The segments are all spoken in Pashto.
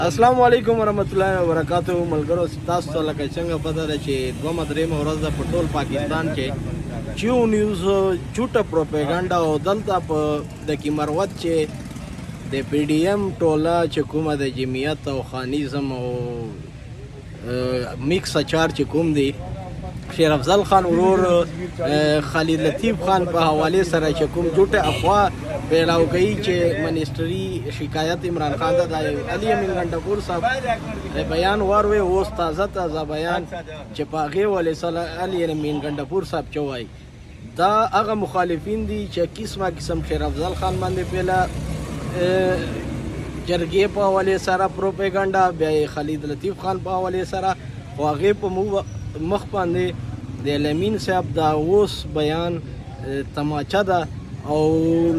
अस्सलाम वालेकुम वरहमतुल्लाहि वबरकातुहू मलګرو تاسو ته لکه څنګه پته ده چې دوه درېمه ورځ ده په ټول پاکستان کې چیو نیوز چوټه پروپاګاندا او دلته په د کیمروت چې د پی ډی ایم ټوله چې کومه د جمعیت او خانیزم او میکس اچار چې کوم دی شیر افضل خان ورور خالد لطیف خان په حواله سره چې کوم جوټه افوا پیلاو کوي چې منیسټری شکایت عمران خان ته د علي امین غنډپور صاحب بیان واروي او تازه بیان چې پاغه ولې صلی علي امین غنډپور صاحب چوي دا هغه مخالفین دي چې قسم شیر افضل خان باندې پیلا جرګې په حواله سره پروپاګاندا بیا خالد لطیف خان په حواله سره واغې په مخ باندې د لمین صاحب دا اوس بیان تماچا ده او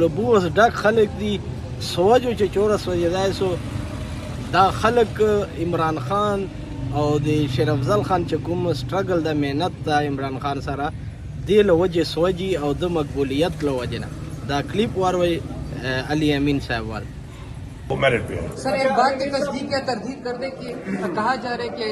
لبوس ډک خلک دي سوجو چې چورس وجدای سو دا خلک عمران خان او د شیر افضل خان چې کوم سټرګل د مهنت د عمران خان سره دی له وجه سوجي او د مقبولیت له وجه نه دا کلیپ واروي علي امین صاحب وال सर एक बात की तस्दीक या तरदीद कर दे कि कहा जा रहा है कि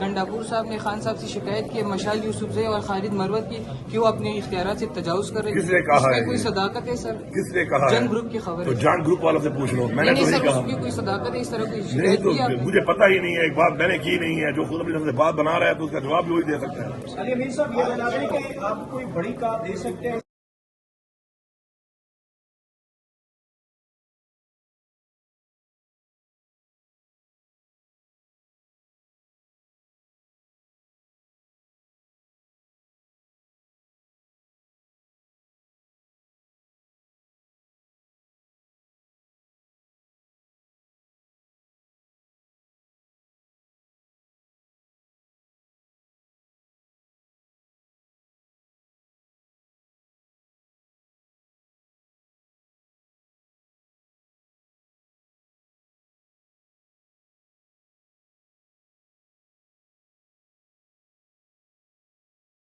गंडापुर साहब ने खान साहब से शिकायत की मशाल यूसुफजई और खालिद मरवत की कि वो अपने इख्तियारात से तजावुज कर रहे हैं। किसने कहा है? कोई सदाकत है सर? किसने कहा है? जन ग्रुप की खबर तो है। जान ग्रुप वालों से पूछ लो, मैंने तो नहीं कहा। उसकी कोई सदाकत है? इस तरह कोई नहीं शिकायत तो की आपने? मुझे पता ही नहीं है, एक बात मैंने की नहीं है। जो खुद अपनी तरफ से बात बना रहा है तो उसका जवाब भी वही दे सकता है। अली अमीर साहब ये बता रहे हैं कि आप कोई बड़ी कार दे सकते हैं।